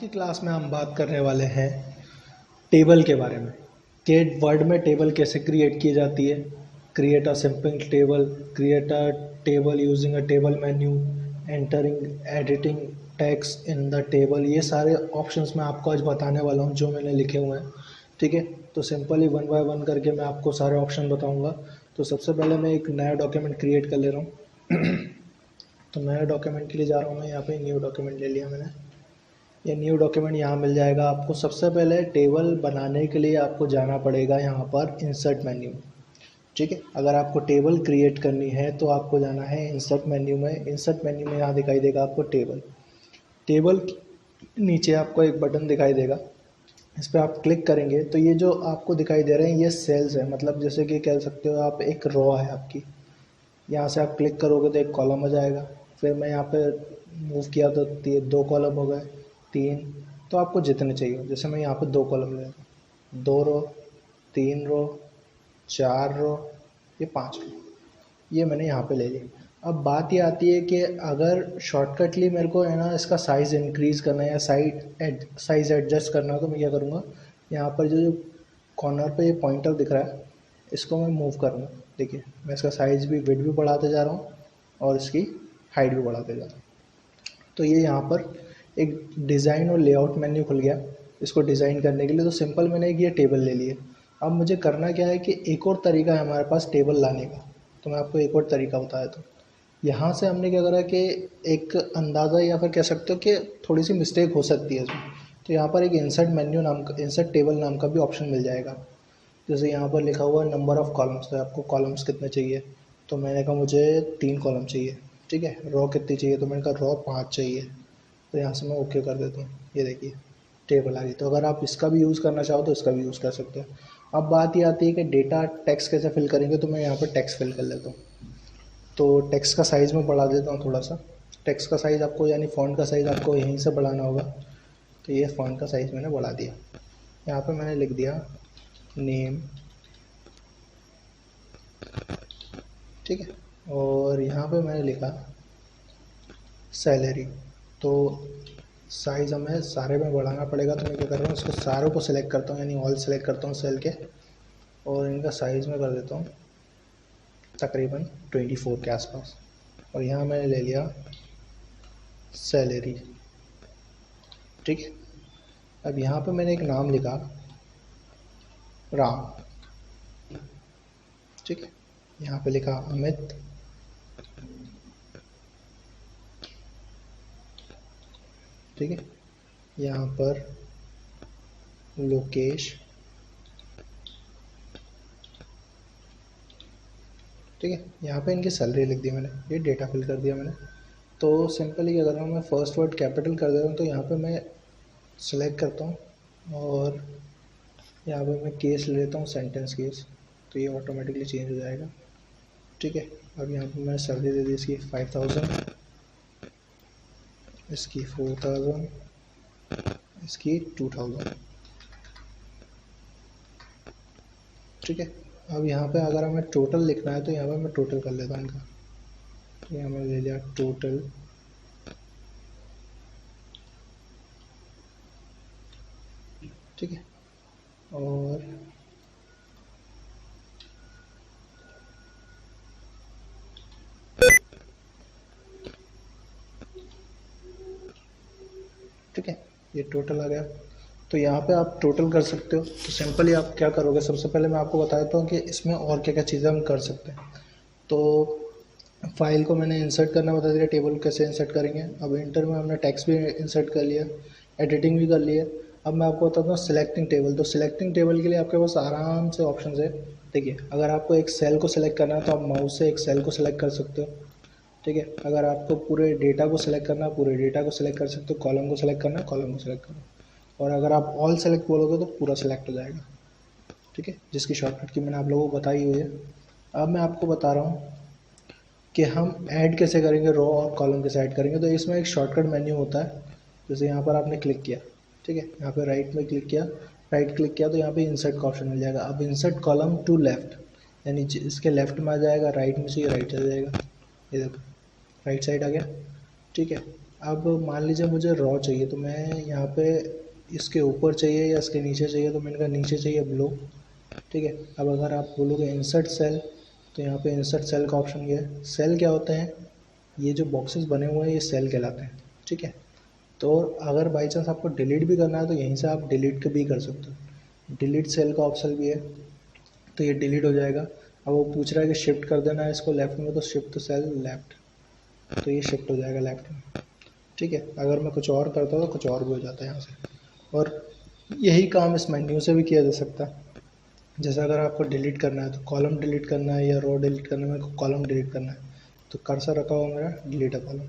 की क्लास में हम बात करने वाले हैं टेबल के बारे में कि वर्ड में टेबल कैसे क्रिएट की जाती है। Create a simple table, create a table using a table menu, entering editing text in the table. ये सारे ऑप्शंस मैं आपको आज बताने वाला हूँ जो मैंने लिखे हुए हैं। ठीक है, तो सिंपली वन बाय वन करके मैं आपको सारे ऑप्शन बताऊँगा। तो सबसे पहले मैं एक नया डॉक्यूमेंट क्रिएट कर ले रहा हूँ। तो नया डॉक्यूमेंट के लिए जा रहा हूँ मैं, यहाँ पे न्यू डॉक्यूमेंट ले लिया मैंने। ये न्यू डॉक्यूमेंट यहाँ मिल जाएगा आपको। सबसे पहले टेबल बनाने के लिए आपको जाना पड़ेगा यहाँ पर इंसर्ट मेन्यू। ठीक है, अगर आपको टेबल क्रिएट करनी है तो आपको जाना है इंसर्ट मेन्यू में। इंसर्ट मेन्यू में यहाँ दिखाई देगा आपको टेबल। टेबल के नीचे आपको एक बटन दिखाई देगा, इस पर आप क्लिक करेंगे तो ये जो आपको दिखाई दे रहे हैं ये सेल्स है, मतलब जैसे कि कह सकते हो आप एक रो है आपकी। यहाँ से आप क्लिक करोगे तो एक कॉलम आ जाएगा। फिर मैं यहाँ पे मूव किया तो दो कॉलम हो गए, तीन। तो आपको जितने चाहिए, जैसे मैं यहाँ पे दो कॉलम ले रहा हूँ, 2 रो, 3 रो, 4 रो, ये 5 रो, ये मैंने यहाँ पे ले ली। अब बात ये आती है कि अगर शॉर्टकटली मेरे को है ना इसका साइज़ इंक्रीज़ करना है या साइज़ एडजस्ट करना है तो मैं क्या करूँगा, यहाँ पर जो कॉर्नर पे ये पॉइंटर दिख रहा है इसको मैं मूव करूँगा। देखिए मैं इसका साइज़ भी, विड्थ भी बढ़ाते जा रहा हूँ और इसकी हाइट भी बढ़ाते जा रहा हूँ। तो ये यहाँ पर एक डिज़ाइन और लेआउट मेन्यू खुल गया इसको डिज़ाइन करने के लिए। तो सिंपल मैंने एक ये टेबल ले लिए। अब मुझे करना क्या है कि एक और तरीका है हमारे पास टेबल लाने का। तो मैं आपको एक और तरीका बताया। तो यहाँ से हमने क्या करा कि एक अंदाज़ा या फिर कह सकते हो कि थोड़ी सी मिस्टेक हो सकती है इसमें। तो यहाँ पर एक इंसर्ट मेन्यू नाम का, इंसर्ट टेबल नाम का भी ऑप्शन मिल जाएगा। जैसे यहाँ पर लिखा हुआ है नंबर ऑफ़ कॉलम्स, तो आपको कॉलम्स कितने चाहिए। तो मैंने कहा मुझे 3 कॉलम चाहिए। ठीक है, रो कितनी चाहिए, तो मैंने कहा रो 5 चाहिए। तो यहाँ से मैं ओके कर देता हूँ। ये देखिए टेबल आ गई। तो अगर आप इसका भी यूज़ करना चाहो तो इसका भी यूज़ कर सकते हो। अब बात ये आती है कि डेटा टेक्स्ट कैसे फिल करेंगे। तो मैं यहाँ पर टेक्स्ट फिल कर लेता हूँ। तो टेक्स्ट का साइज़ मैं बढ़ा देता हूँ थोड़ा सा। टेक्स्ट का साइज़ आपको यानी फ़ॉन्ट का साइज़ आपको यहीं से बढ़ाना होगा। तो ये फ़ॉन्ट का साइज़ मैंने बढ़ा दिया। यहाँ पर मैंने लिख दिया नेम। ठीक है, और यहाँ पे मैंने लिखा सैलरी। तो साइज़ हमें सारे में बढ़ाना पड़ेगा। तो मैं क्या कर रहा हूँ, इसको सारों को सिलेक्ट करता हूँ, यानी ऑल सेलेक्ट करता हूँ सेल के, और इनका साइज़ में कर देता हूँ तकरीबन 24 के आसपास। और यहाँ मैंने ले लिया सैलरी। ठीक है, अब यहाँ पे मैंने एक नाम लिखा राम। ठीक है, यहाँ पे लिखा अमित। ठीक है, यहाँ पर लोकेश। ठीक है, यहाँ पे इनकी सैलरी लिख दी मैंने, ये डेटा फिल कर दिया मैंने। तो सिंपली क्या कर रहा हूँ मैं, फर्स्ट वर्ड कैपिटल कर देता हूँ। तो यहाँ पे मैं सेलेक्ट करता हूँ और यहाँ पे मैं केस ले लेता हूँ, सेंटेंस केस। तो ये ऑटोमेटिकली चेंज हो जाएगा। ठीक है, अब यहाँ पे मैं सैलरी दे दी इसकी 5000, इसकी 4000, इसकी 2000। ठीक है, अब यहाँ पे अगर हमें टोटल लिखना है तो यहाँ पे मैं टोटल कर लेता हूँ इनका। तो यहाँ मैंने ले लिया टोटल। ठीक है, और ठीक है, ये टोटल आ गया। तो यहाँ पे आप टोटल कर सकते हो। तो सिंपली आप क्या करोगे, सबसे पहले मैं आपको बता देता हूँ कि इसमें और क्या क्या चीज़ें हम कर सकते हैं। तो फाइल को मैंने इंसर्ट करना बता दिया, टेबल कैसे इंसर्ट करेंगे। अब इंटर में हमने टेक्स्ट भी इंसर्ट कर लिया, एडिटिंग भी कर लिया। अब मैं आपको बताता हूँ सिलेक्टिंग टेबल। तो सिलेक्टिंग टेबल के लिए आपके पास आराम से ऑप्शन है। देखिए, अगर आपको एक सेल को सिलेक्ट करना है तो आप माउस से एक सेल को सिलेक्ट कर सकते हो। ठीक है, अगर आपको पूरे डेटा को सिलेक्ट करना है, पूरे डेटा को सिलेक्ट कर सकते हो। कॉलम को सिलेक्ट करना है, कॉलम को सिलेक्ट करो। और अगर आप ऑल सेलेक्ट बोलोगे तो पूरा सिलेक्ट हो जाएगा। ठीक है, जिसकी शॉर्टकट की मैंने आप लोगों को बताई हुई है। अब मैं आपको बता रहा हूँ कि हम ऐड कैसे करेंगे, रो और कॉलम कैसे ऐड करेंगे। तो इसमें एक शॉर्टकट मेन्यू होता है। जैसे यहाँ पर आपने क्लिक किया, ठीक है, यहाँ पे राइट में क्लिक किया, राइट क्लिक किया तो यहाँ पे इंसर्ट का ऑप्शन मिल जाएगा। अब इंसर्ट कॉलम टू लेफ्ट, यानी इसके लेफ्ट में आ जाएगा, राइट में से राइट आ जाएगा। ये देखो राइट साइड आ गया। ठीक है, अब मान लीजिए मुझे रॉ चाहिए, तो मैं यहाँ पे इसके ऊपर चाहिए या इसके नीचे चाहिए, तो मैंने कहा नीचे चाहिए ब्लो। ठीक है, अब अगर आप बोलोगे इंसर्ट सेल, तो यहाँ पे इंसर्ट सेल का ऑप्शन गया है। सेल क्या होते हैं, ये जो बॉक्सेस बने हुए हैं ये सेल कहलाते हैं। ठीक है, तो अगर बाई चांस आपको डिलीट भी करना है तो यहीं से आप डिलीट भी कर सकते हो, डिलीट सेल का ऑप्शन भी है, तो ये डिलीट हो जाएगा। अब वो पूछ रहा है कि शिफ्ट कर देना है इसको लेफ़्ट में, तो शिफ्ट सेल लेफ़्ट, तो ये शिफ्ट हो जाएगा लेफ़्ट में। ठीक है, अगर मैं कुछ और करता हूँ तो कुछ और भी हो जाता है यहाँ से। और यही काम इस मेन्यू से भी किया जा सकता है। जैसे अगर आपको डिलीट करना है, तो कॉलम डिलीट करना है या रो डिलीट करना है, मेरे को कॉलम डिलीट करना है, तो कर्सर रखा हुआ मेरा डिलीट अ कॉलम।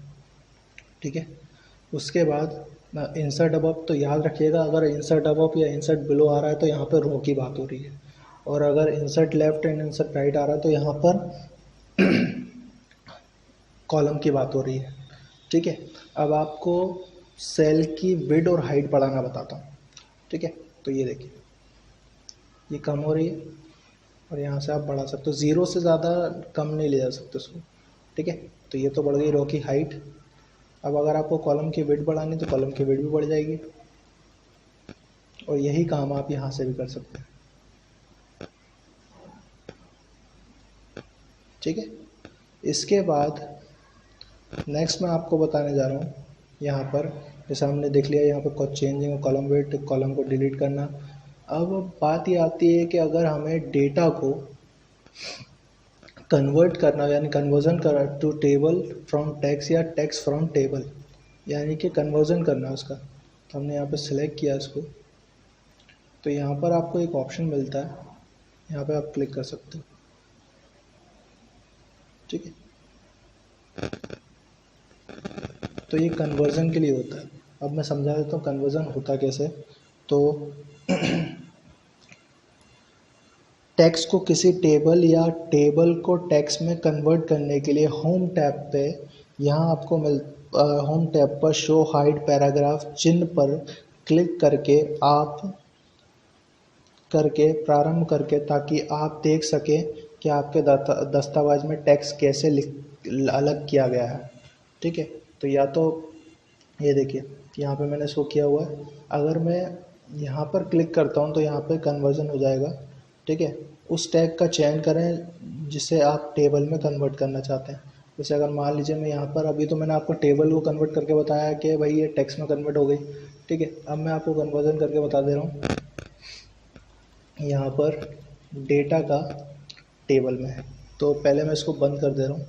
ठीक है, उसके बाद इंसर्ट अबव, तो याद रखिएगा अगर इंसर्ट अबव या इंसर्ट बिलो आ रहा है तो यहाँ पर रो की बात हो रही है, और अगर insert left and insert right आ रहा है तो यहाँ पर कॉलम की बात हो रही है। ठीक है, अब आपको सेल की विड्थ और हाइट बढ़ाना बताता हूँ। ठीक है, तो ये देखिए ये कम हो रही है, और यहाँ से आप बढ़ा सकते हो, ज़ीरो से ज़्यादा कम नहीं ले जा सकते उसको। ठीक है, तो ये तो बढ़ गई रो की हाइट। अब अगर आपको कॉलम की विड्थ बढ़ानी तो कॉलम की विड्थ भी बढ़ जाएगी, और यही काम आप यहाँ से भी कर सकते हैं। ठीक है, इसके बाद नेक्स्ट मैं आपको बताने जा रहा हूँ, यहाँ पर जैसे हमने देख लिया यहाँ पर चेंजिंग कॉलम वेट, कॉलम को डिलीट करना। अब बात ये आती है कि अगर हमें डेटा को कन्वर्ट करना, यानी कन्वर्जन करना टू टेबल फ्रॉम टेक्स्ट या टेक्स्ट फ्रॉम टेबल, यानी कि कन्वर्जन करना उसका, तो हमने यहाँ पर सिलेक्ट किया इसको, तो यहाँ पर आपको एक ऑप्शन मिलता है, यहाँ पे आप क्लिक कर सकते हो। ठीक है, तो ये कन्वर्जन के लिए होता है। अब मैं समझा देता हूँ कन्वर्जन होता कैसे। तो टेक्स्ट को किसी टेबल या टेबल को टेक्स्ट में कन्वर्ट करने के लिए होम टैब पे यहाँ आपको होम टैब पर शो हाइड पैराग्राफ चिन्ह पर क्लिक करके प्रारंभ करके, ताकि आप देख सकें कि आपके दस्तावेज में टेक्स्ट कैसे अलग किया गया है। ठीक है, तो या तो ये देखिए यहाँ पे मैंने शो किया हुआ है, अगर मैं यहाँ पर क्लिक करता हूँ तो यहाँ पे कन्वर्जन हो जाएगा। ठीक है, उस टैग का चयन करें जिसे आप टेबल में कन्वर्ट करना चाहते हैं। जैसे अगर मान लीजिए मैं यहाँ पर, अभी तो मैंने आपको टेबल को कन्वर्ट करके बताया कि भाई ये टेक्स्ट में कन्वर्ट हो गई। ठीक है, अब मैं आपको कन्वर्जन करके बता दे रहा हूँ, यहाँ पर डेटा का टेबल में है, तो पहले मैं इसको बंद कर दे रहा हूँ।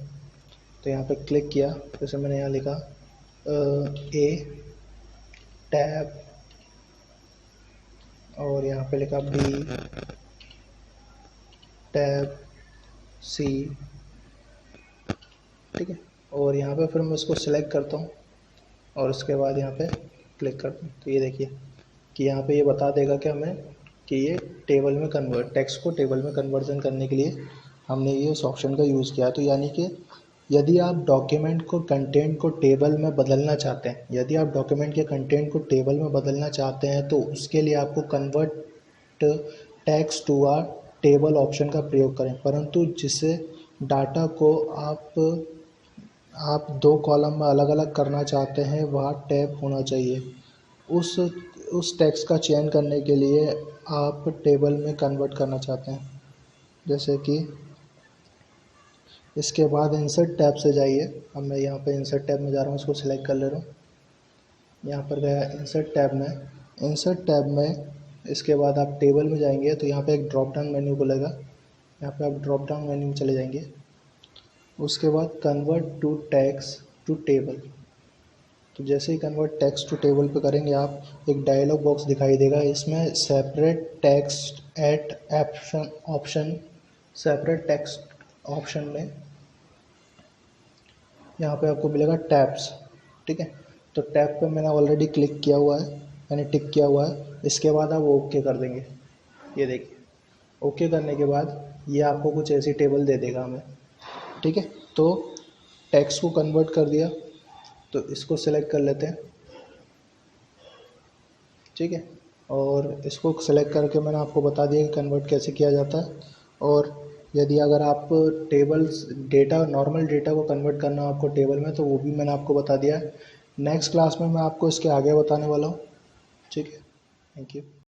तो यहाँ पे क्लिक किया, जैसे मैंने यहाँ लिखा ए टैब, और यहाँ पे लिखा बी टैब सी। ठीक है, और यहाँ पे फिर मैं उसको सिलेक्ट करता हूँ और उसके बाद यहाँ पे क्लिक करता हूँ, तो ये देखिए कि यहाँ पे ये बता देगा कि हमें कि ये टेबल में टेक्स्ट को टेबल में कन्वर्जन करने के लिए हमने ये उस ऑप्शन का यूज़ किया। तो यानी कि यदि आप डॉक्यूमेंट को कंटेंट को टेबल में बदलना चाहते हैं, यदि आप डॉक्यूमेंट के कंटेंट को टेबल में बदलना चाहते हैं, तो उसके लिए आपको convert text to a table option का प्रयोग करें। परंतु जिसे डाटा को आप दो कॉलम में अलग अलग करना चाहते हैं वह टैब होना चाहिए। उस टेक्स्ट का चयन करने के लिए आप टेबल में कन्वर्ट करना चाहते हैं, जैसे कि इसके बाद इंसर्ट टैब से जाइए। अब मैं यहाँ पे इंसर्ट टैब में जा रहा हूँ, उसको सिलेक्ट कर ले रहा हूँ, यहाँ पर गया इंसर्ट टैब में। इंसर्ट टैब में इसके बाद आप टेबल में जाएंगे तो यहाँ पे एक ड्रॉप डाउन मेन्यू खुलेगा, यहाँ पे आप ड्रॉप डाउन मेन्यू में चले जाएंगे। उसके बाद convert to text to table, तो जैसे ही कन्वर्ट टेक्स्ट टू टेबल पे करेंगे आप, एक डायलॉग बॉक्स दिखाई देगा, इसमें separate text at option separate text option में यहाँ पे आपको मिलेगा टैब्स। ठीक है, तो टैब पे मैंने ऑलरेडी क्लिक किया हुआ है, यानी टिक किया हुआ है। इसके बाद आप ओके कर देंगे, ये देखिए ओके करने के बाद ये आपको कुछ ऐसी टेबल दे देगा हमें। ठीक है, तो टेक्स्ट को कन्वर्ट कर दिया, तो इसको सेलेक्ट कर लेते हैं। ठीक है, और इसको सेलेक्ट करके मैंने आपको बता दिया कि कन्वर्ट कैसे किया जाता है। और यदि अगर आप टेबल्स डेटा नॉर्मल डेटा को कन्वर्ट करना हो आपको टेबल में, तो वो भी मैंने आपको बता दिया है नेक्स्ट क्लास में मैं आपको इसके आगे बताने वाला हूँ। ठीक है, थैंक यू।